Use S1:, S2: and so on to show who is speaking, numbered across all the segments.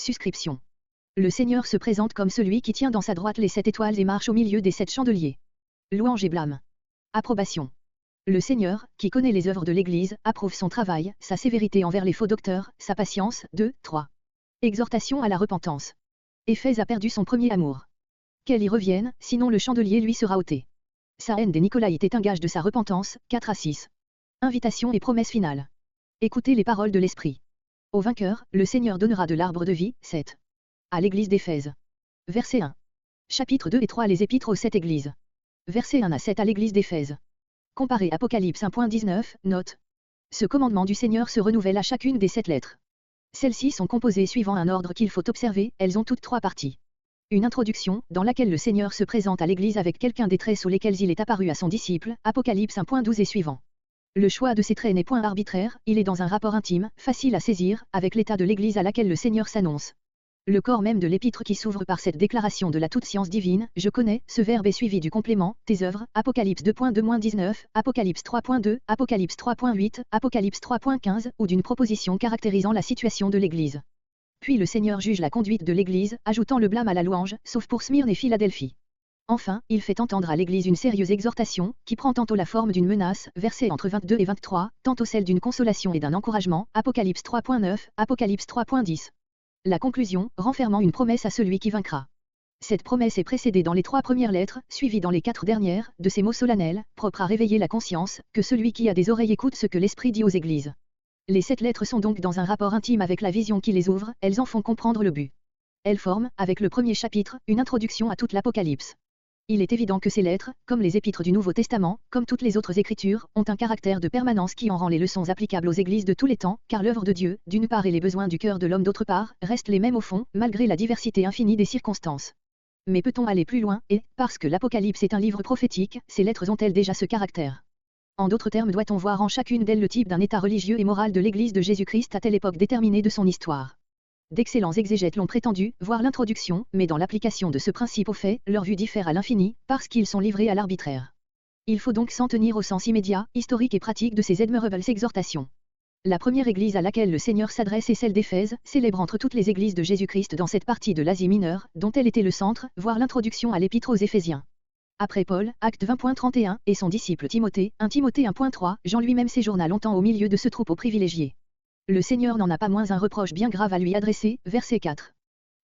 S1: Suscription. Le Seigneur se présente comme celui qui tient dans sa droite les 7 étoiles et marche au milieu des 7 chandeliers. Louange et blâme. Approbation. Le Seigneur, qui connaît les œuvres de l'Église, approuve son travail, sa sévérité envers les faux docteurs, sa patience. 2, 3. Exhortation à la repentance. Éphèse a perdu son premier amour. Qu'elle y revienne, sinon le chandelier lui sera ôté. Sa haine des Nicolaïtes est un gage de sa repentance. 4 à 6. Invitation et promesse finale. Écoutez les paroles de l'Esprit. Au vainqueur, le Seigneur donnera de l'arbre de vie. 7. À l'Église d'Éphèse. Verset 1. Chapitres 2 et 3 Les épîtres aux 7 églises. Versets 1 à 7 à l'Église d'Éphèse. Comparez Apocalypse 1.19, note. Ce commandement du Seigneur se renouvelle à chacune des 7 lettres. Celles-ci sont composées suivant un ordre qu'il faut observer, elles ont toutes 3 parties. Une introduction, dans laquelle le Seigneur se présente à l'Église avec quelqu'un des traits sous lesquels il est apparu à son disciple, Apocalypse 1.12 et suivant. Le choix de ces traits n'est point arbitraire, il est dans un rapport intime, facile à saisir, avec l'état de l'Église à laquelle le Seigneur s'annonce. Le corps même de l'épître qui s'ouvre par cette déclaration de la toute science divine, je connais, ce verbe est suivi du complément, tes œuvres, Apocalypse 2.2-19, Apocalypse 3.2, Apocalypse 3.8, Apocalypse 3.15, ou d'une proposition caractérisant la situation de l'Église. Puis le Seigneur juge la conduite de l'Église, ajoutant le blâme à la louange, sauf pour Smyrne et Philadelphie. Enfin, il fait entendre à l'Église une sérieuse exhortation, qui prend tantôt la forme d'une menace, versets entre 22 et 23, tantôt celle d'une consolation et d'un encouragement, Apocalypse 3.9, Apocalypse 3.10. La conclusion, renfermant une promesse à celui qui vaincra. Cette promesse est précédée dans les 3 premières lettres, suivie dans les 4 dernières, de ces mots solennels, propres à réveiller la conscience, que celui qui a des oreilles écoute ce que l'Esprit dit aux églises. Les 7 lettres sont donc dans un rapport intime avec la vision qui les ouvre, elles en font comprendre le but. Elles forment, avec le premier chapitre, une introduction à toute l'Apocalypse. Il est évident que ces lettres, comme les épîtres du Nouveau Testament, comme toutes les autres écritures, ont un caractère de permanence qui en rend les leçons applicables aux églises de tous les temps, car l'œuvre de Dieu, d'une part et les besoins du cœur de l'homme d'autre part, restent les mêmes au fond, malgré la diversité infinie des circonstances. Mais peut-on aller plus loin, et, parce que l'Apocalypse est un livre prophétique, ces lettres ont-elles déjà ce caractère? En d'autres termes, doit-on voir en chacune d'elles le type d'un état religieux et moral de l'Église de Jésus-Christ à telle époque déterminée de son histoire? D'excellents exégètes l'ont prétendu, voire l'introduction, mais dans l'application de ce principe aux faits, leur vue diffère à l'infini, parce qu'ils sont livrés à l'arbitraire. Il faut donc s'en tenir au sens immédiat, historique et pratique de ces admirables exhortations. La première église à laquelle le Seigneur s'adresse est celle d'Éphèse, célèbre entre toutes les églises de Jésus-Christ dans cette partie de l'Asie mineure, dont elle était le centre, voire l'introduction à l'épître aux Éphésiens. Après Paul, acte 20.31, et son disciple Timothée, 1 Timothée 1.3, Jean lui-même séjourna longtemps au milieu de ce troupeau privilégié. Le Seigneur n'en a pas moins un reproche bien grave à lui adresser, verset 4.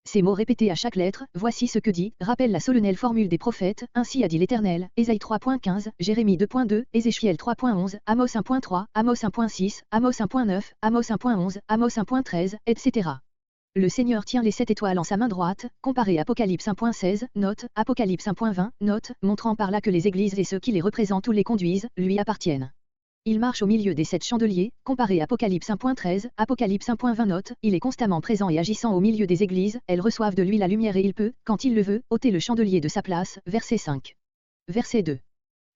S1: Ces mots répétés à chaque lettre, voici ce que dit, rappelle la solennelle formule des prophètes, ainsi a dit l'Éternel, Ésaïe 3.15, Jérémie 2.2, Ézéchiel 3.11, Amos 1.3, Amos 1.6, Amos 1.9, Amos 1.11, Amos 1.13, etc. Le Seigneur tient les 7 étoiles en sa main droite, comparé Apocalypse 1.16, note, Apocalypse 1.20, note, montrant par là que les églises et ceux qui les représentent ou les conduisent, lui appartiennent. Il marche au milieu des 7 chandeliers, comparé Apocalypse 1.13, Apocalypse 1.20 note, il est constamment présent et agissant au milieu des églises, elles reçoivent de lui la lumière et il peut, quand il le veut, ôter le chandelier de sa place, verset 5. Verset 2.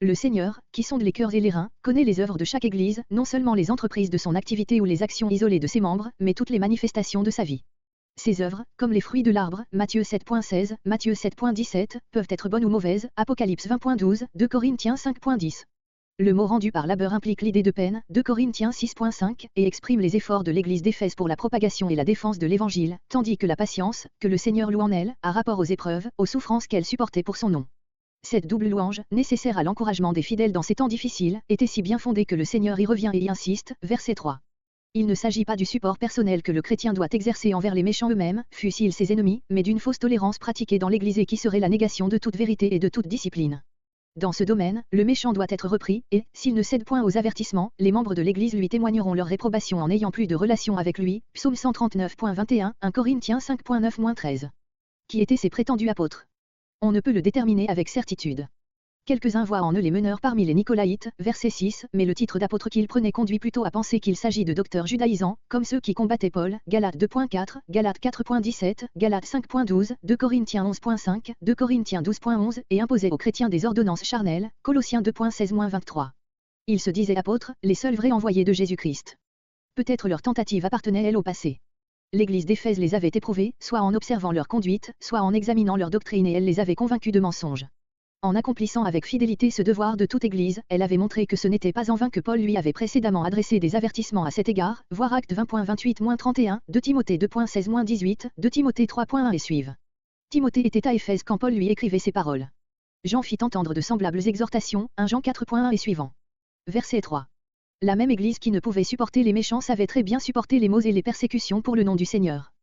S1: Le Seigneur, qui sonde les cœurs et les reins, connaît les œuvres de chaque église, non seulement les entreprises de son activité ou les actions isolées de ses membres, mais toutes les manifestations de sa vie. Ces œuvres, comme les fruits de l'arbre, Matthieu 7.16, Matthieu 7.17, peuvent être bonnes ou mauvaises, Apocalypse 20.12, 2 Corinthiens 5.10. Le mot rendu par labeur implique l'idée de peine, 2 Corinthiens 6.5, et exprime les efforts de l'Église d'Éphèse pour la propagation et la défense de l'Évangile, tandis que la patience, que le Seigneur loue en elle, a rapport aux épreuves, aux souffrances qu'elle supportait pour son nom. Cette double louange, nécessaire à l'encouragement des fidèles dans ces temps difficiles, était si bien fondée que le Seigneur y revient et y insiste, verset 3. Il ne s'agit pas du support personnel que le chrétien doit exercer envers les méchants eux-mêmes, fussent-ils ses ennemis, mais d'une fausse tolérance pratiquée dans l'Église et qui serait la négation de toute vérité et de toute discipline. Dans ce domaine, le méchant doit être repris, et, s'il ne cède point aux avertissements, les membres de l'Église lui témoigneront leur réprobation en n'ayant plus de relation avec lui. Psaume 139.21, 1 Corinthiens 5.9-13. Qui étaient ces prétendus apôtres? On ne peut le déterminer avec certitude. Quelques-uns voient en eux les meneurs parmi les Nicolaïtes, verset 6, mais le titre d'apôtre qu'ils prenaient conduit plutôt à penser qu'il s'agit de docteurs judaïsants, comme ceux qui combattaient Paul, Galates 2.4, Galates 4.17, Galates 5.12, 2 Corinthiens 11.5, 2 Corinthiens 12.11, et imposaient aux chrétiens des ordonnances charnelles, Colossiens 2.16-23. Ils se disaient apôtres, les seuls vrais envoyés de Jésus-Christ. Peut-être leur tentative appartenait-elle au passé. L'Église d'Éphèse les avait éprouvés, soit en observant leur conduite, soit en examinant leur doctrine et elle les avait convaincus de mensonges. En accomplissant avec fidélité ce devoir de toute Église, elle avait montré que ce n'était pas en vain que Paul lui avait précédemment adressé des avertissements à cet égard, voir Acte 20.28-31, 2 Timothée 2.16-18, 2 Timothée 3.1 et suivre. Timothée était à Éphèse quand Paul lui écrivait ces paroles. Jean fit entendre de semblables exhortations, 1 Jean 4.1 et suivant. Verset 3. La même Église qui ne pouvait supporter les méchants savait très bien supporter les maux et les persécutions pour le nom du Seigneur.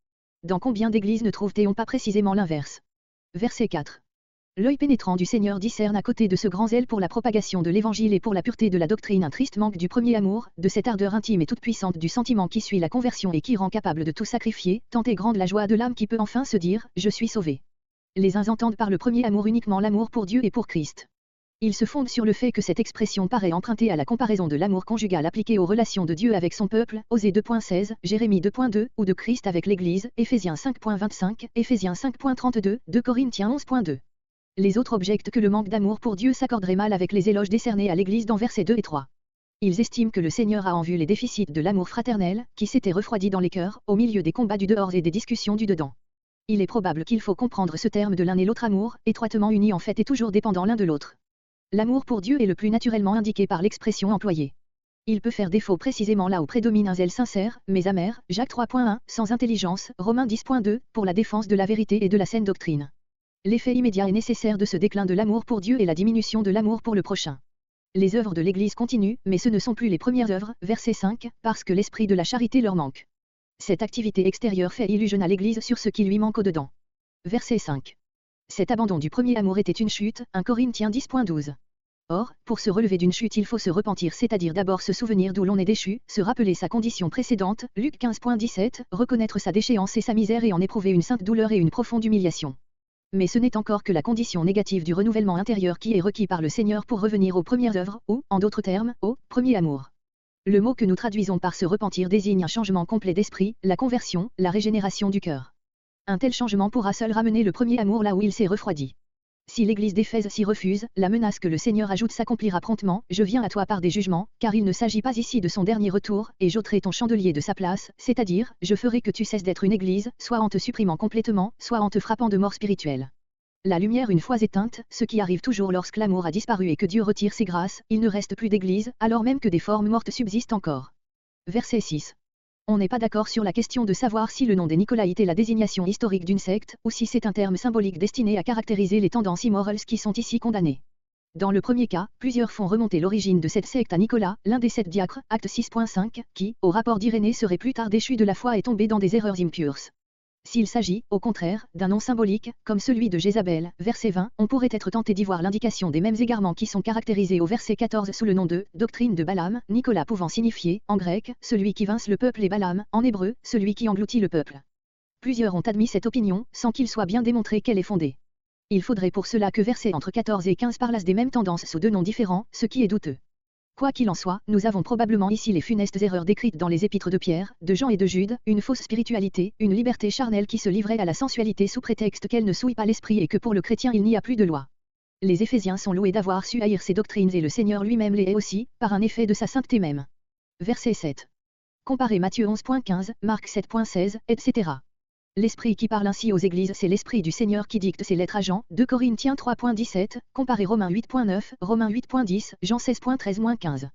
S1: Dans combien d'églises ne trouve-t-on pas précisément l'inverse? Verset 4. L'œil pénétrant du Seigneur discerne à côté de ce grand zèle pour la propagation de l'Évangile et pour la pureté de la doctrine un triste manque du premier amour, de cette ardeur intime et toute puissante du sentiment qui suit la conversion et qui rend capable de tout sacrifier, tant est grande la joie de l'âme qui peut enfin se dire « Je suis sauvé ». Les uns entendent par le premier amour uniquement l'amour pour Dieu et pour Christ. Ils se fondent sur le fait que cette expression paraît empruntée à la comparaison de l'amour conjugal appliqué aux relations de Dieu avec son peuple, Osée 2.16, Jérémie 2.2, ou de Christ avec l'Église, Éphésiens 5.25, Éphésiens 5.32, 2 Corinthiens 11.2. Les autres objectent que le manque d'amour pour Dieu s'accorderait mal avec les éloges décernés à l'Église dans versets 2 et 3. Ils estiment que le Seigneur a en vue les déficits de l'amour fraternel, qui s'était refroidi dans les cœurs, au milieu des combats du dehors et des discussions du dedans. Il est probable qu'il faut comprendre ce terme de l'un et l'autre amour, étroitement unis en fait et toujours dépendants l'un de l'autre. L'amour pour Dieu est le plus naturellement indiqué par l'expression employée. Il peut faire défaut précisément là où prédomine un zèle sincère, mais amer, Jacques 3.1, sans intelligence, Romains 10.2, pour la défense de la vérité et de la saine doctrine. L'effet immédiat et nécessaire de ce déclin de l'amour pour Dieu est la diminution de l'amour pour le prochain. Les œuvres de l'Église continuent, mais ce ne sont plus les premières œuvres, verset 5, parce que l'esprit de la charité leur manque. Cette activité extérieure fait illusion à l'Église sur ce qui lui manque au-dedans. Verset 5. Cet abandon du premier amour était une chute, 1 Corinthiens 10.12. Or, pour se relever d'une chute il faut se repentir, c'est-à-dire d'abord se souvenir d'où l'on est déchu, se rappeler sa condition précédente, Luc 15.17, reconnaître sa déchéance et sa misère et en éprouver une sainte douleur et une profonde humiliation. Mais ce n'est encore que la condition négative du renouvellement intérieur qui est requis par le Seigneur pour revenir aux premières œuvres, ou, en d'autres termes, au premier amour. Le mot que nous traduisons par se repentir désigne un changement complet d'esprit, la conversion, la régénération du cœur. Un tel changement pourra seul ramener le premier amour là où il s'est refroidi. Si l'Église d'Éphèse s'y refuse, la menace que le Seigneur ajoute s'accomplira promptement, je viens à toi par des jugements, car il ne s'agit pas ici de son dernier retour, et j'ôterai ton chandelier de sa place, c'est-à-dire, je ferai que tu cesses d'être une Église, soit en te supprimant complètement, soit en te frappant de mort spirituelle. La lumière une fois éteinte, ce qui arrive toujours lorsque l'amour a disparu et que Dieu retire ses grâces, il ne reste plus d'Église, alors même que des formes mortes subsistent encore. Verset 6. On n'est pas d'accord sur la question de savoir si le nom des Nicolaïtes est la désignation historique d'une secte, ou si c'est un terme symbolique destiné à caractériser les tendances immorales qui sont ici condamnées. Dans le premier cas, plusieurs font remonter l'origine de cette secte à Nicolas, l'un des 7 diacres, acte 6.5, qui, au rapport d'Irénée serait plus tard déchu de la foi et tombé dans des erreurs impures. S'il s'agit, au contraire, d'un nom symbolique, comme celui de Jézabel, verset 20, on pourrait être tenté d'y voir l'indication des mêmes égarements qui sont caractérisés au verset 14 sous le nom de « doctrine de Balaam », Nicolas pouvant signifier, en grec, celui qui vince le peuple et Balaam, en hébreu, celui qui engloutit le peuple. Plusieurs ont admis cette opinion, sans qu'il soit bien démontré qu'elle est fondée. Il faudrait pour cela que versets entre 14 et 15 parlassent des mêmes tendances sous 2 noms différents, ce qui est douteux. Quoi qu'il en soit, nous avons probablement ici les funestes erreurs décrites dans les épîtres de Pierre, de Jean et de Jude, une fausse spiritualité, une liberté charnelle qui se livrait à la sensualité sous prétexte qu'elle ne souille pas l'esprit et que pour le chrétien il n'y a plus de loi. Les Éphésiens sont loués d'avoir su haïr ces doctrines et le Seigneur lui-même les hait aussi, par un effet de sa sainteté même. Verset 7. Comparez Matthieu 11.15, Marc 7.16, etc. L'esprit qui parle ainsi aux églises c'est l'esprit du Seigneur qui dicte ses lettres à Jean, 2 Corinthiens 3.17, comparez Romains 8.9, Romains 8.10, Jean 16.13-15.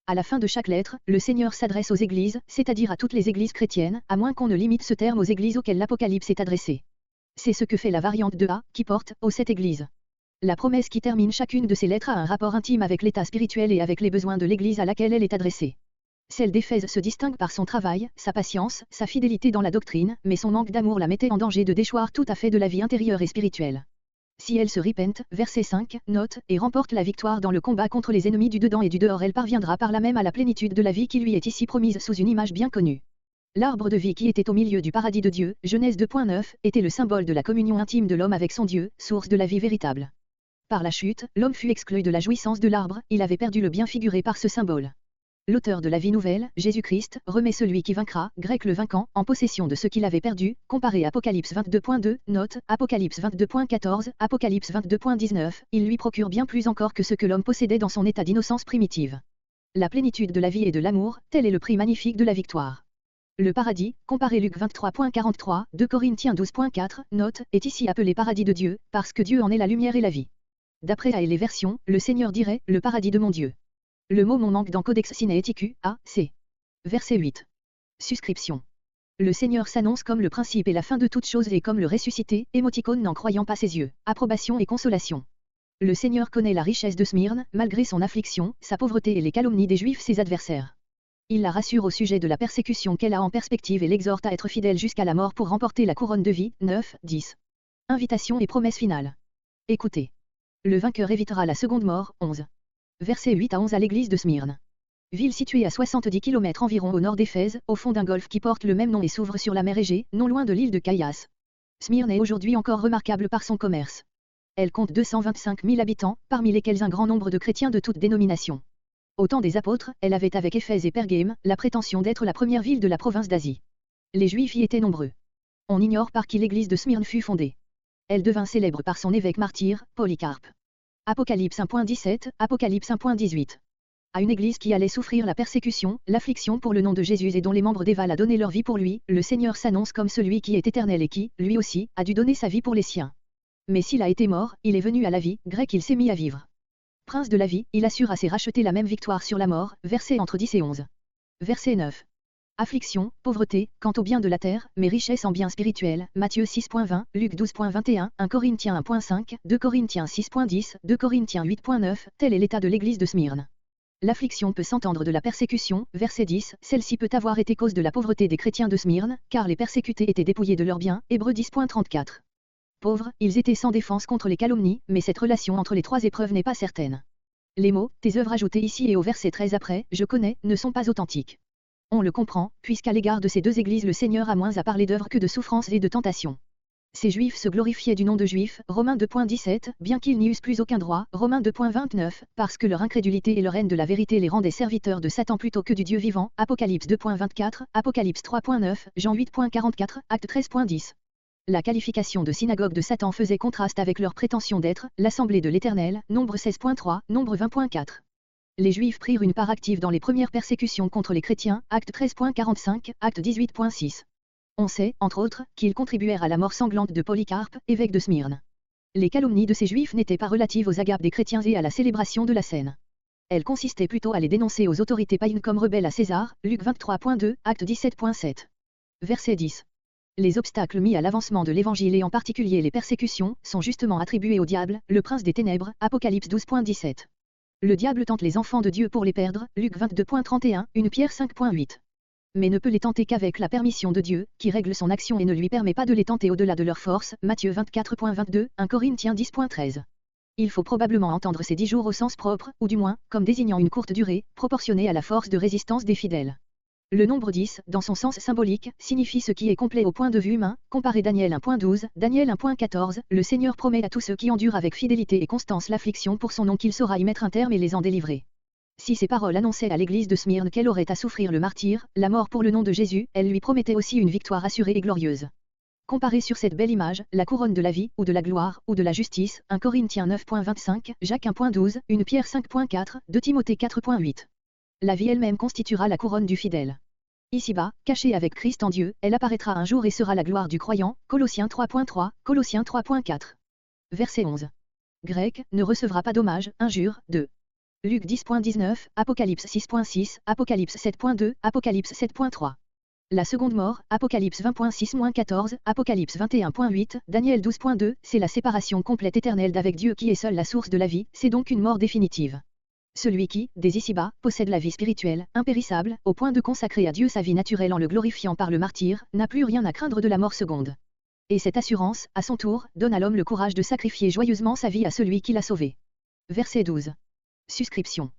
S1: À la fin de chaque lettre, le Seigneur s'adresse aux églises, c'est-à-dire à toutes les églises chrétiennes, à moins qu'on ne limite ce terme aux églises auxquelles l'Apocalypse est adressé. C'est ce que fait la variante de A, qui porte, aux 7 églises. La promesse qui termine chacune de ces lettres a un rapport intime avec l'état spirituel et avec les besoins de l'église à laquelle elle est adressée. Celle d'Éphèse se distingue par son travail, sa patience, sa fidélité dans la doctrine, mais son manque d'amour la mettait en danger de déchoir tout à fait de la vie intérieure et spirituelle. Si elle se repent, verset 5, note, et remporte la victoire dans le combat contre les ennemis du dedans et du dehors, elle parviendra par là même à la plénitude de la vie qui lui est ici promise sous une image bien connue. L'arbre de vie qui était au milieu du paradis de Dieu, Genèse 2.9, était le symbole de la communion intime de l'homme avec son Dieu, source de la vie véritable. Par la chute, l'homme fut exclu de la jouissance de l'arbre, il avait perdu le bien figuré par ce symbole. L'auteur de la vie nouvelle, Jésus-Christ, remet celui qui vaincra, grec le vainquant, en possession de ce qu'il avait perdu, comparé Apocalypse 22.2, note, Apocalypse 22.14, Apocalypse 22.19, il lui procure bien plus encore que ce que l'homme possédait dans son état d'innocence primitive. La plénitude de la vie et de l'amour, tel est le prix magnifique de la victoire. Le paradis, comparé Luc 23.43, 2 Corinthiens 12.4, note, est ici appelé paradis de Dieu, parce que Dieu en est la lumière et la vie. d'après les versions, le Seigneur dirait, le paradis de mon Dieu. Le mot mon manque dans Codex Sinaiticus, A, C. Verset 8. Suscription. Le Seigneur s'annonce comme le principe et la fin de toutes choses et comme le ressuscité, émoticône n'en croyant pas ses yeux. Approbation et consolation. Le Seigneur connaît la richesse de Smyrne, malgré son affliction, sa pauvreté et les calomnies des Juifs ses adversaires. Il la rassure au sujet de la persécution qu'elle a en perspective et l'exhorte à être fidèle jusqu'à la mort pour remporter la couronne de vie. 9, 10. Invitation et promesse finale. Écoutez. Le vainqueur évitera la seconde mort. 11. Versets 8 à 11 à l'église de Smyrne. Ville située à 70 km environ au nord d'Éphèse, au fond d'un golfe qui porte le même nom et s'ouvre sur la mer Égée, non loin de l'île de Chias. Smyrne est aujourd'hui encore remarquable par son commerce. Elle compte 225 000 habitants, parmi lesquels un grand nombre de chrétiens de toutes dénominations. Au temps des apôtres, elle avait avec Éphèse et Pergame, la prétention d'être la première ville de la province d'Asie. Les Juifs y étaient nombreux. On ignore par qui l'église de Smyrne fut fondée. Elle devint célèbre par son évêque martyr, Polycarpe. Apocalypse 1.17, Apocalypse 1.18. À une église qui allait souffrir la persécution, l'affliction pour le nom de Jésus et dont les membres dévalent à donner leur vie pour lui, le Seigneur s'annonce comme celui qui est éternel et qui, lui aussi, a dû donner sa vie pour les siens. Mais s'il a été mort, il est venu à la vie, grec il s'est mis à vivre. Prince de la vie, il assure à ses rachetés la même victoire sur la mort, versets entre 10 et 11. Verset 9. Affliction, pauvreté, quant aux biens de la terre, mais richesse en biens spirituels, Matthieu 6.20, Luc 12.21, 1 Corinthiens 1.5, 2 Corinthiens 6.10, 2 Corinthiens 8.9, tel est l'état de l'église de Smyrne. L'affliction peut s'entendre de la persécution, verset 10, celle-ci peut avoir été cause de la pauvreté des chrétiens de Smyrne, car les persécutés étaient dépouillés de leurs biens, Hébreux 10.34. Pauvres, ils étaient sans défense contre les calomnies, mais cette relation entre les trois épreuves n'est pas certaine. Les mots, tes œuvres ajoutées ici et au verset 13 après, je connais, ne sont pas authentiques. On le comprend, puisqu'à l'égard de ces deux églises le Seigneur a moins à parler d'œuvres que de souffrances et de tentations. Ces Juifs se glorifiaient du nom de Juifs, Romains 2.17, bien qu'ils n'y eussent plus aucun droit, Romains 2.29, parce que leur incrédulité et leur haine de la vérité les rendaient serviteurs de Satan plutôt que du Dieu vivant, Apocalypse 2.24, Apocalypse 3.9, Jean 8.44, Acte 13.10. La qualification de synagogue de Satan faisait contraste avec leur prétention d'être l'Assemblée de l'Éternel, Nombre 16.3, Nombre 20.4. Les Juifs prirent une part active dans les premières persécutions contre les chrétiens, Acte 13.45, Acte 18.6. On sait, entre autres, qu'ils contribuèrent à la mort sanglante de Polycarpe, évêque de Smyrne. Les calomnies de ces Juifs n'étaient pas relatives aux agapes des chrétiens et à la célébration de la scène. Elles consistaient plutôt à les dénoncer aux autorités païennes comme rebelles à César, Luc 23.2, Acte 17.7. Verset 10. Les obstacles mis à l'avancement de l'Évangile et en particulier les persécutions, sont justement attribués au diable, le prince des ténèbres, Apocalypse 12.17. Le diable tente les enfants de Dieu pour les perdre, Luc 22.31, 1 Pierre 5.8. Mais ne peut les tenter qu'avec la permission de Dieu, qui règle son action et ne lui permet pas de les tenter au-delà de leur force, Matthieu 24.22, 1 Corinthiens 10.13. Il faut probablement entendre ces 10 jours au sens propre, ou du moins, comme désignant une courte durée, proportionnée à la force de résistance des fidèles. Le nombre 10, dans son sens symbolique, signifie ce qui est complet au point de vue humain, comparez Daniel 1.12, Daniel 1.14, le Seigneur promet à tous ceux qui endurent avec fidélité et constance l'affliction pour son nom qu'il saura y mettre un terme et les en délivrer. Si ces paroles annonçaient à l'église de Smyrne qu'elle aurait à souffrir le martyre, la mort pour le nom de Jésus, elles lui promettaient aussi une victoire assurée et glorieuse. Comparez sur cette belle image, la couronne de la vie, ou de la gloire, ou de la justice, 1 Corinthiens 9.25, Jacques 1.12, 1 Pierre 5.4, 2 Timothée 4.8. La vie elle-même constituera la couronne du fidèle. Ici-bas, cachée avec Christ en Dieu, elle apparaîtra un jour et sera la gloire du croyant, Colossiens 3.3, Colossiens 3.4. Verset 11. Grec, ne recevra pas d'hommage, injure, 2. Luc 10.19, Apocalypse 6.6, Apocalypse 7.2, Apocalypse 7.3. La seconde mort, Apocalypse 20.6-14, Apocalypse 21.8, Daniel 12.2, c'est la séparation complète éternelle d'avec Dieu qui est seule la source de la vie, c'est donc une mort définitive. Celui qui, dès ici-bas, possède la vie spirituelle, impérissable, au point de consacrer à Dieu sa vie naturelle en le glorifiant par le martyre, n'a plus rien à craindre de la mort seconde. Et cette assurance, à son tour, donne à l'homme le courage de sacrifier joyeusement sa vie à celui qui l'a sauvé. Verset 12. Suscription.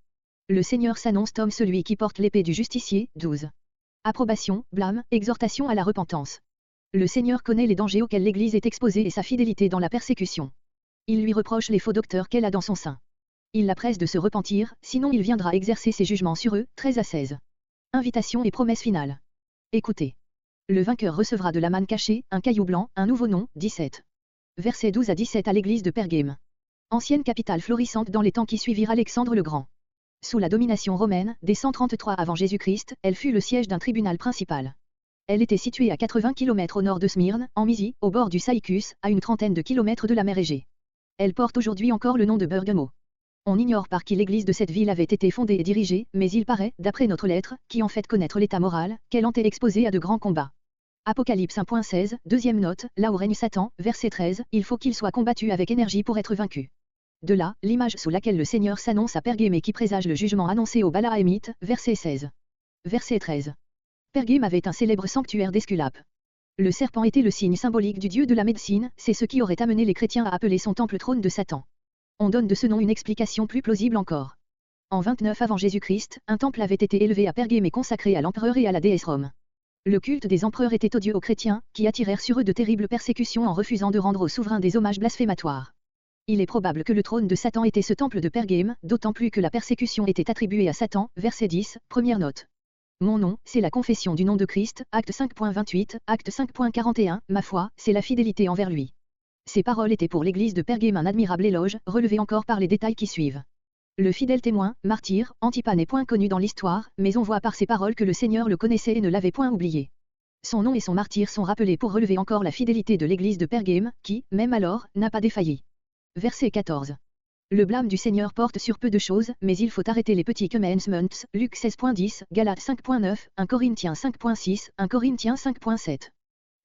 S1: Le Seigneur s'annonce comme celui qui porte l'épée du justicier, 12. Approbation, blâme, exhortation à la repentance. Le Seigneur connaît les dangers auxquels l'Église est exposée et sa fidélité dans la persécution. Il lui reproche les faux docteurs qu'elle a dans son sein. Il la presse de se repentir, sinon il viendra exercer ses jugements sur eux, 13 à 16. Invitation et promesse finale. Écoutez. Le vainqueur recevra de la manne cachée, un caillou blanc, un nouveau nom, 17. Versets 12 à 17 à l'église de Pergame. Ancienne capitale florissante dans les temps qui suivirent Alexandre le Grand. Sous la domination romaine, dès 133 avant Jésus-Christ, elle fut le siège d'un tribunal principal. Elle était située à 80 km au nord de Smyrne, en Mysie, au bord du Caïcus, à une trentaine de kilomètres de la mer Égée. Elle porte aujourd'hui encore le nom de Bergamo. On ignore par qui l'église de cette ville avait été fondée et dirigée, mais il paraît, d'après notre lettre, qui en fait connaître l'état moral, qu'elle en est exposée à de grands combats. Apocalypse 1.16, deuxième note, là où règne Satan, verset 13, il faut qu'il soit combattu avec énergie pour être vaincu. De là, l'image sous laquelle le Seigneur s'annonce à Pergame et qui présage le jugement annoncé aux Balaamites, verset 16. Verset 13. Pergame avait un célèbre sanctuaire d'Esculape. Le serpent était le signe symbolique du dieu de la médecine, c'est ce qui aurait amené les chrétiens à appeler son temple trône de Satan. On donne de ce nom une explication plus plausible encore. En 29 avant Jésus-Christ, un temple avait été élevé à Pergame et consacré à l'empereur et à la déesse Rome. Le culte des empereurs était odieux aux chrétiens, qui attirèrent sur eux de terribles persécutions en refusant de rendre aux souverains des hommages blasphématoires. Il est probable que le trône de Satan était ce temple de Pergame, d'autant plus que la persécution était attribuée à Satan, verset 10, première note. Mon nom, c'est la confession du nom de Christ, acte 5.28, acte 5.41, ma foi, c'est la fidélité envers lui. Ces paroles étaient pour l'église de Pergame un admirable éloge, relevé encore par les détails qui suivent. Le fidèle témoin, martyr, Antipas n'est point connu dans l'histoire, mais on voit par ces paroles que le Seigneur le connaissait et ne l'avait point oublié. Son nom et son martyr sont rappelés pour relever encore la fidélité de l'église de Pergame, qui, même alors, n'a pas défailli. Verset 14. Le blâme du Seigneur porte sur peu de choses, mais il faut arrêter les petits commandements, Luc 16.10, Galates 5.9, 1 Corinthiens 5.6, 1 Corinthiens 5.7.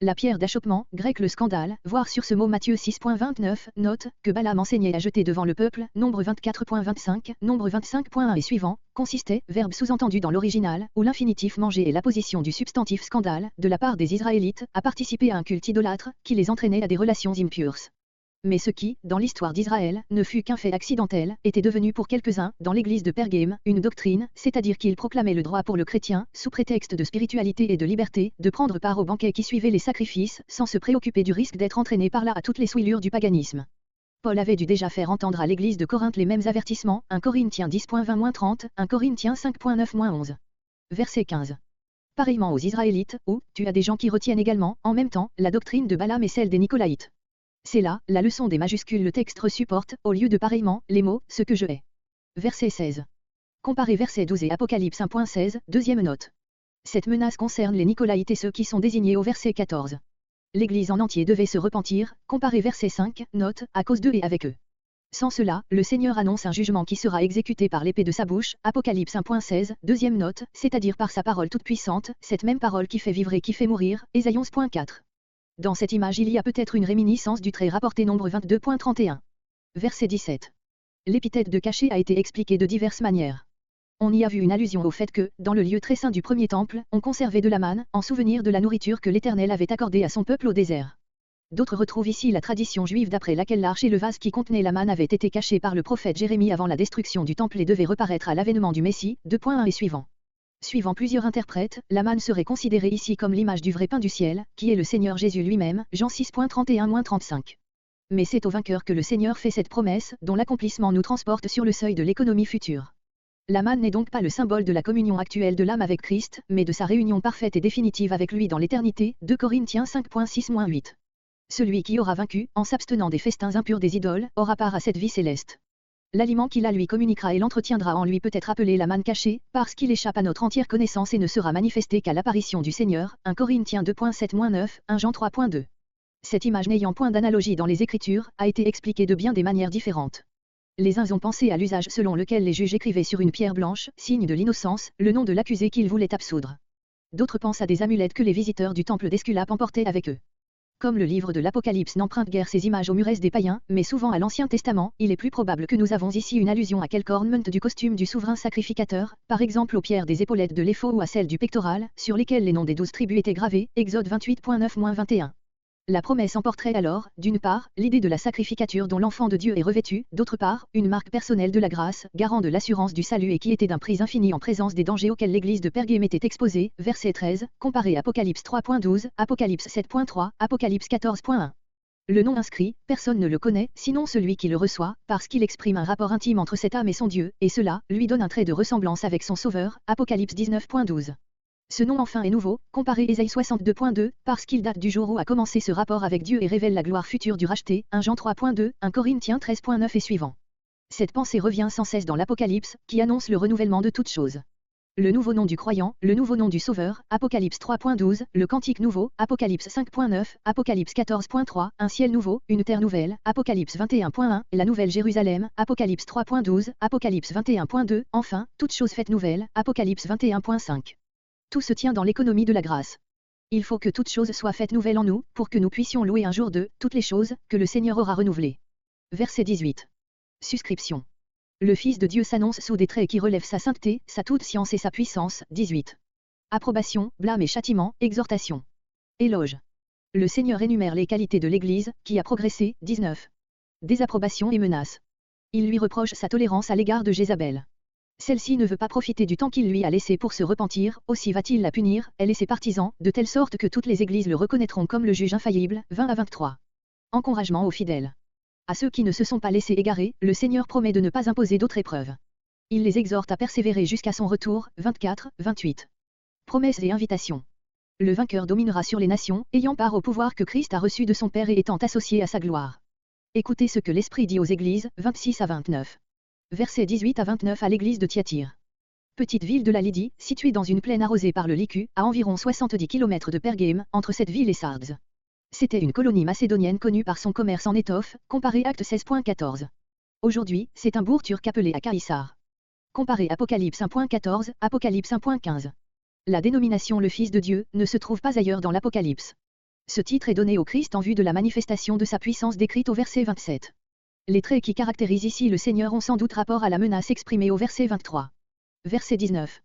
S1: La pierre d'achoppement, grec le scandale, voir sur ce mot Matthieu 6.29, note, que Balaam enseignait à jeter devant le peuple, Nombre 24.25, Nombre 25.1 et suivant, consistait, verbe sous-entendu dans l'original, où l'infinitif manger est la position du substantif scandale, de la part des Israélites, à participer à un culte idolâtre, qui les entraînait à des relations impures. Mais ce qui, dans l'histoire d'Israël, ne fut qu'un fait accidentel, était devenu pour quelques-uns, dans l'église de Pergame, une doctrine, c'est-à-dire qu'ils proclamaient le droit pour le chrétien, sous prétexte de spiritualité et de liberté, de prendre part aux banquets qui suivaient les sacrifices, sans se préoccuper du risque d'être entraîné par là à toutes les souillures du paganisme. Paul avait dû déjà faire entendre à l'église de Corinthe les mêmes avertissements, 1 Corinthiens 10.20-30, 1 Corinthiens 5.9-11. Verset 15. Pareillement aux Israélites, où, tu as des gens qui retiennent également, en même temps, la doctrine de Balaam et celle des Nicolaïtes. C'est là, la leçon des majuscules le texte supporte, au lieu de pareillement, les mots, ce que je hais. Verset 16. Comparez verset 12 et Apocalypse 1.16, deuxième note. Cette menace concerne les Nicolaïtes et ceux qui sont désignés au verset 14. L'Église en entier devait se repentir, comparez verset 5, note, à cause d'eux et avec eux. Sans cela, le Seigneur annonce un jugement qui sera exécuté par l'épée de sa bouche, Apocalypse 1.16, deuxième note, c'est-à-dire par sa parole toute puissante, cette même parole qui fait vivre et qui fait mourir, Ésaïe 11.4. Dans cette image il y a peut-être une réminiscence du trait rapporté Nombre 22.31. Verset 17. L'épithète de caché a été expliquée de diverses manières. On y a vu une allusion au fait que, dans le lieu très saint du premier temple, on conservait de la manne, en souvenir de la nourriture que l'Éternel avait accordée à son peuple au désert. D'autres retrouvent ici la tradition juive d'après laquelle l'arche et le vase qui contenait la manne avaient été cachés par le prophète Jérémie avant la destruction du temple et devaient reparaître à l'avènement du Messie, 2.1 et suivant. Suivant plusieurs interprètes, la manne serait considérée ici comme l'image du vrai pain du ciel, qui est le Seigneur Jésus lui-même, Jean 6.31-35. Mais c'est au vainqueur que le Seigneur fait cette promesse, dont l'accomplissement nous transporte sur le seuil de l'économie future. La manne n'est donc pas le symbole de la communion actuelle de l'âme avec Christ, mais de sa réunion parfaite et définitive avec lui dans l'éternité, 2 Corinthiens 5.6-8. Celui qui aura vaincu, en s'abstenant des festins impurs des idoles, aura part à cette vie céleste. L'aliment qu'il la lui communiquera et l'entretiendra en lui peut être appelé la manne cachée, parce qu'il échappe à notre entière connaissance et ne sera manifesté qu'à l'apparition du Seigneur, 1 Corinthiens 2.7-9, 1 Jean 3.2. Cette image n'ayant point d'analogie dans les Écritures, a été expliquée de bien des manières différentes. Les uns ont pensé à l'usage selon lequel les juges écrivaient sur une pierre blanche, signe de l'innocence, le nom de l'accusé qu'ils voulaient absoudre. D'autres pensent à des amulettes que les visiteurs du temple d'Esculape emportaient avec eux. Comme le livre de l'Apocalypse n'emprunte guère ces images aux muresses des païens, mais souvent à l'Ancien Testament, il est plus probable que nous avons ici une allusion à quelque ornement du costume du souverain sacrificateur, par exemple aux pierres des épaulettes de l'éphod ou à celles du pectoral, sur lesquelles les noms des 12 tribus étaient gravés, Exode 28.9-21. La promesse emporterait alors, d'une part, l'idée de la sacrificature dont l'enfant de Dieu est revêtu, d'autre part, une marque personnelle de la grâce, garant de l'assurance du salut et qui était d'un prix infini en présence des dangers auxquels l'église de Pergame était exposée, verset 13, comparé Apocalypse 3.12, Apocalypse 7.3, Apocalypse 14.1. Le nom inscrit, personne ne le connaît, sinon celui qui le reçoit, parce qu'il exprime un rapport intime entre cette âme et son Dieu, et cela, lui donne un trait de ressemblance avec son Sauveur, Apocalypse 19.12. Ce nom enfin est nouveau, comparé Ésaïe 62.2, parce qu'il date du jour où a commencé ce rapport avec Dieu et révèle la gloire future du racheté, 1 Jean 3.2, 1 Corinthiens 13.9 et suivant. Cette pensée revient sans cesse dans l'Apocalypse, qui annonce le renouvellement de toutes choses. Le nouveau nom du croyant, le nouveau nom du Sauveur, Apocalypse 3.12, le Cantique nouveau, Apocalypse 5.9, Apocalypse 14.3, un ciel nouveau, une terre nouvelle, Apocalypse 21.1, la nouvelle Jérusalem, Apocalypse 3.12, Apocalypse 21.2, enfin, toute chose faite nouvelle, Apocalypse 21.5. Tout se tient dans l'économie de la grâce. Il faut que toute chose soit faite nouvelle en nous, pour que nous puissions louer un jour de toutes les choses que le Seigneur aura renouvelées. Verset 18. Suscription. Le Fils de Dieu s'annonce sous des traits qui relèvent sa sainteté, sa toute science et sa puissance. 18. Approbation, blâme et châtiment, exhortation. Éloge. Le Seigneur énumère les qualités de l'Église, qui a progressé. 19. Désapprobation et menace. Il lui reproche sa tolérance à l'égard de Jézabel. Celle-ci ne veut pas profiter du temps qu'il lui a laissé pour se repentir, aussi va-t-il la punir, elle et ses partisans, de telle sorte que toutes les églises le reconnaîtront comme le juge infaillible. 20 à 23. Encouragement aux fidèles. À ceux qui ne se sont pas laissés égarer, le Seigneur promet de ne pas imposer d'autres épreuves. Il les exhorte à persévérer jusqu'à son retour. 24, 28. Promesses et invitations. Le vainqueur dominera sur les nations, ayant part au pouvoir que Christ a reçu de son Père et étant associé à sa gloire. Écoutez ce que l'Esprit dit aux églises. 26 à 29. Versets 18 à 29 à l'église de Thyatire. Petite ville de la Lydie, située dans une plaine arrosée par le Lycus, à environ 70 km de Pergame, entre cette ville et Sardes. C'était une colonie macédonienne connue par son commerce en étoffe, comparé Acte 16.14. Aujourd'hui, c'est un bourg turc appelé Akaïsar. Comparé Apocalypse 1.14, Apocalypse 1.15. La dénomination le Fils de Dieu ne se trouve pas ailleurs dans l'Apocalypse. Ce titre est donné au Christ en vue de la manifestation de sa puissance décrite au verset 27. Les traits qui caractérisent ici le Seigneur ont sans doute rapport à la menace exprimée au verset 23. Verset 19.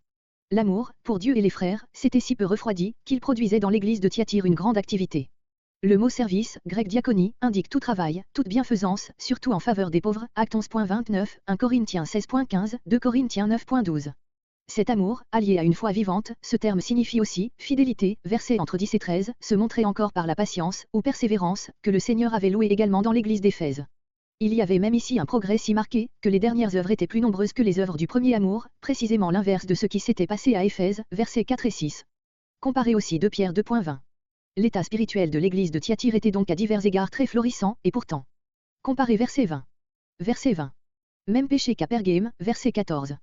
S1: L'amour, pour Dieu et les frères, s'était si peu refroidi, qu'il produisait dans l'église de Thyatire une grande activité. Le mot service, grec diaconie, indique tout travail, toute bienfaisance, surtout en faveur des pauvres, Actes 11.29, 1 Corinthiens 16.15, 2 Corinthiens 9.12. Cet amour, allié à une foi vivante, ce terme signifie aussi fidélité, versets entre 10 et 13, se montrait encore par la patience, ou persévérance, que le Seigneur avait loué également dans l'église d'Éphèse. Il y avait même ici un progrès si marqué, que les dernières œuvres étaient plus nombreuses que les œuvres du premier amour, précisément l'inverse de ce qui s'était passé à Éphèse, versets 4 et 6. Comparez aussi 2 Pierre 2.20. L'état spirituel de l'église de Thyatire était donc à divers égards très florissant, et pourtant. Comparez verset 20. Verset 20. Même péché qu'à Pergame, verset 14.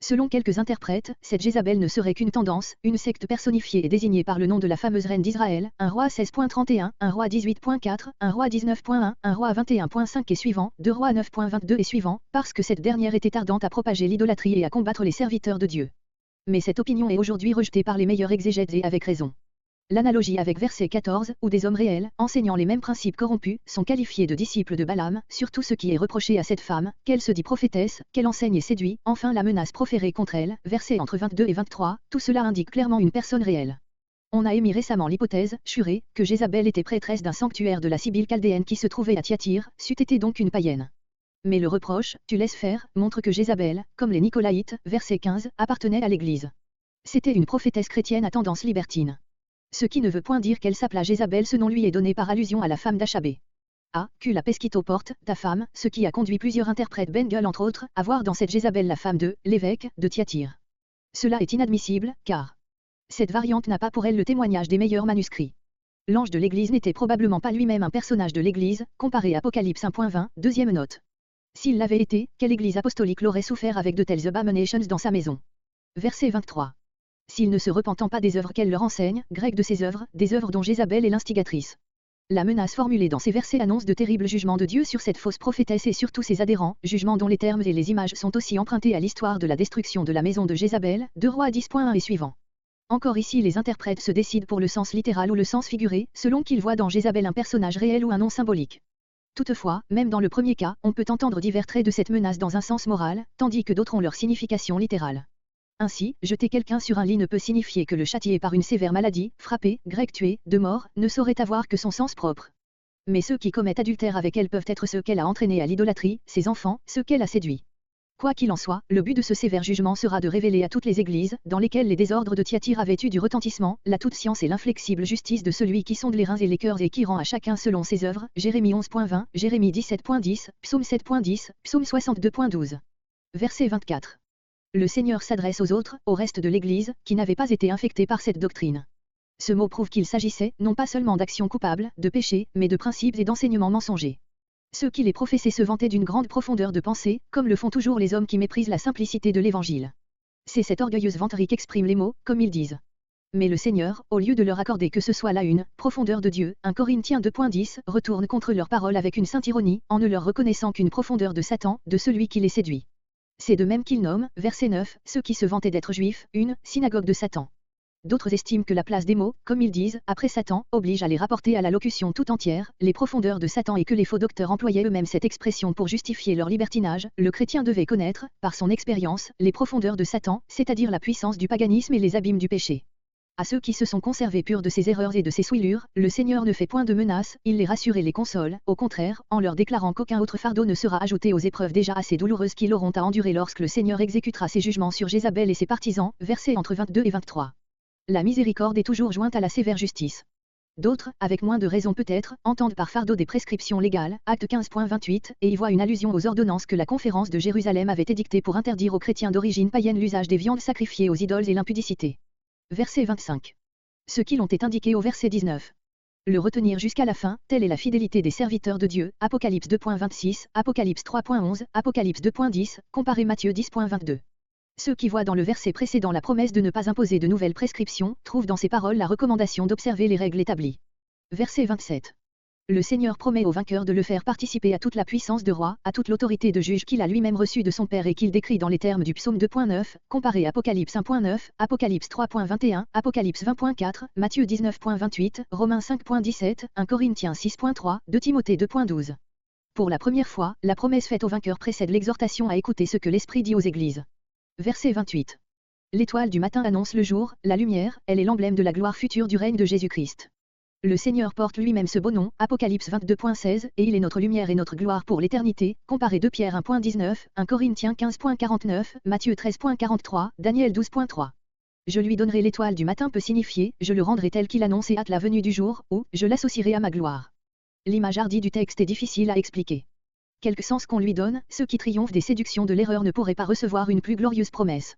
S1: Selon quelques interprètes, cette Jézabel ne serait qu'une tendance, une secte personnifiée et désignée par le nom de la fameuse reine d'Israël, un roi 16.31, un roi 18.4, un roi 19.1, un roi 21.5 et suivant, 2 rois 9.22 et suivant, parce que cette dernière était ardente à propager l'idolâtrie et à combattre les serviteurs de Dieu. Mais cette opinion est aujourd'hui rejetée par les meilleurs exégètes et avec raison. L'analogie avec verset 14, où des hommes réels, enseignant les mêmes principes corrompus, sont qualifiés de disciples de Balaam, surtout ce qui est reproché à cette femme, qu'elle se dit prophétesse, qu'elle enseigne et séduit, enfin la menace proférée contre elle, versets entre 22 et 23, tout cela indique clairement une personne réelle. On a émis récemment l'hypothèse, Shuré, que Jézabel était prêtresse d'un sanctuaire de la Sibylle chaldéenne qui se trouvait à Thyatire, c'eût été donc une païenne. Mais le reproche, tu laisses faire, montre que Jézabel, comme les Nicolaïtes, verset 15, appartenait à l'Église. C'était une prophétesse chrétienne à tendance libertine. Ce qui ne veut point dire qu'elle s'appela Jézabel, ce nom lui est donné par allusion à la femme d'Achabé. A. Q. La pesquito porte, ta femme, ce qui a conduit plusieurs interprètes Bengel entre autres, à voir dans cette Jézabel la femme de l'évêque de Thyatire. Cela est inadmissible, car cette variante n'a pas pour elle le témoignage des meilleurs manuscrits. L'ange de l'Église n'était probablement pas lui-même un personnage de l'Église, comparé à Apocalypse 1.20, deuxième note. S'il l'avait été, quelle Église apostolique l'aurait souffert avec de telles abominations dans sa maison? Verset 23. S'il ne se repentant pas des œuvres qu'elle leur enseigne, grec de ses œuvres, des œuvres dont Jézabel est l'instigatrice. La menace formulée dans ces versets annonce de terribles jugements de Dieu sur cette fausse prophétesse et sur tous ses adhérents, jugements dont les termes et les images sont aussi empruntés à l'histoire de la destruction de la maison de Jézabel, 2 Rois 10.1 et suivant. Encore ici les interprètes se décident pour le sens littéral ou le sens figuré, selon qu'ils voient dans Jézabel un personnage réel ou un nom symbolique. Toutefois, même dans le premier cas, on peut entendre divers traits de cette menace dans un sens moral, tandis que d'autres ont leur signification littérale. Ainsi, jeter quelqu'un sur un lit ne peut signifier que le châtier par une sévère maladie, frapper, grec tuer, de mort, ne saurait avoir que son sens propre. Mais ceux qui commettent adultère avec elle peuvent être ceux qu'elle a entraînés à l'idolâtrie, ses enfants, ceux qu'elle a séduits. Quoi qu'il en soit, le but de ce sévère jugement sera de révéler à toutes les églises, dans lesquelles les désordres de Thyatire avaient eu du retentissement, la toute science et l'inflexible justice de celui qui sonde les reins et les cœurs et qui rend à chacun selon ses œuvres, Jérémie 11.20, Jérémie 17.10, Psaume 7.10, Psaume 62.12. Verset 24. Le Seigneur s'adresse aux autres, au reste de l'Église, qui n'avaient pas été infectés par cette doctrine. Ce mot prouve qu'il s'agissait, non pas seulement d'actions coupables, de péchés, mais de principes et d'enseignements mensongers. Ceux qui les professaient se vantaient d'une grande profondeur de pensée, comme le font toujours les hommes qui méprisent la simplicité de l'Évangile. C'est cette orgueilleuse vanterie qu'expriment les mots, comme ils disent. Mais le Seigneur, au lieu de leur accorder que ce soit là une profondeur de Dieu, 1 Corinthiens 2.10, retourne contre leurs paroles avec une sainte ironie, en ne leur reconnaissant qu'une profondeur de Satan, de celui qui les séduit. C'est de même qu'il nomme, verset 9, ceux qui se vantaient d'être juifs, une synagogue de Satan. D'autres estiment que la place des mots, comme ils disent, après Satan, oblige à les rapporter à la locution tout entière, les profondeurs de Satan, et que les faux docteurs employaient eux-mêmes cette expression pour justifier leur libertinage. Le chrétien devait connaître, par son expérience, les profondeurs de Satan, c'est-à-dire la puissance du paganisme et les abîmes du péché. À ceux qui se sont conservés purs de ces erreurs et de ces souillures, le Seigneur ne fait point de menaces, il les rassure et les console, au contraire, en leur déclarant qu'aucun autre fardeau ne sera ajouté aux épreuves déjà assez douloureuses qu'ils auront à endurer lorsque le Seigneur exécutera ses jugements sur Jézabel et ses partisans, versets entre 22 et 23. La miséricorde est toujours jointe à la sévère justice. D'autres, avec moins de raison peut-être, entendent par fardeau des prescriptions légales, acte 15.28, et y voient une allusion aux ordonnances que la conférence de Jérusalem avait édictées pour interdire aux chrétiens d'origine païenne l'usage des viandes sacrifiées aux idoles et l'impudicité. Verset 25. Ceux qui l'ont est indiqué au verset 19. Le retenir jusqu'à la fin, telle est la fidélité des serviteurs de Dieu, Apocalypse 2.26, Apocalypse 3.11, Apocalypse 2.10, comparez Matthieu 10.22. Ceux qui voient dans le verset précédent la promesse de ne pas imposer de nouvelles prescriptions, trouvent dans ces paroles la recommandation d'observer les règles établies. Verset 27. Le Seigneur promet au vainqueur de le faire participer à toute la puissance de roi, à toute l'autorité de juge qu'il a lui-même reçue de son Père et qu'il décrit dans les termes du psaume 2.9, comparé Apocalypse 1.9, Apocalypse 3.21, Apocalypse 20.4, Matthieu 19.28, Romains 5.17, 1 Corinthiens 6.3, 2 Timothée 2.12. Pour la première fois, la promesse faite au vainqueur précède l'exhortation à écouter ce que l'Esprit dit aux églises. Verset 28. L'étoile du matin annonce le jour, la lumière, elle est l'emblème de la gloire future du règne de Jésus-Christ. Le Seigneur porte lui-même ce beau nom, Apocalypse 22.16, et il est notre lumière et notre gloire pour l'éternité, comparé 2 Pierre 1.19, 1 Corinthiens 15.49, Matthieu 13.43, Daniel 12.3. Je lui donnerai l'étoile du matin peut signifier, je le rendrai tel qu'il annonce et hâte la venue du jour, ou, je l'associerai à ma gloire. L'image hardie du texte est difficile à expliquer. Quelque sens qu'on lui donne, ceux qui triomphent des séductions de l'erreur ne pourraient pas recevoir une plus glorieuse promesse.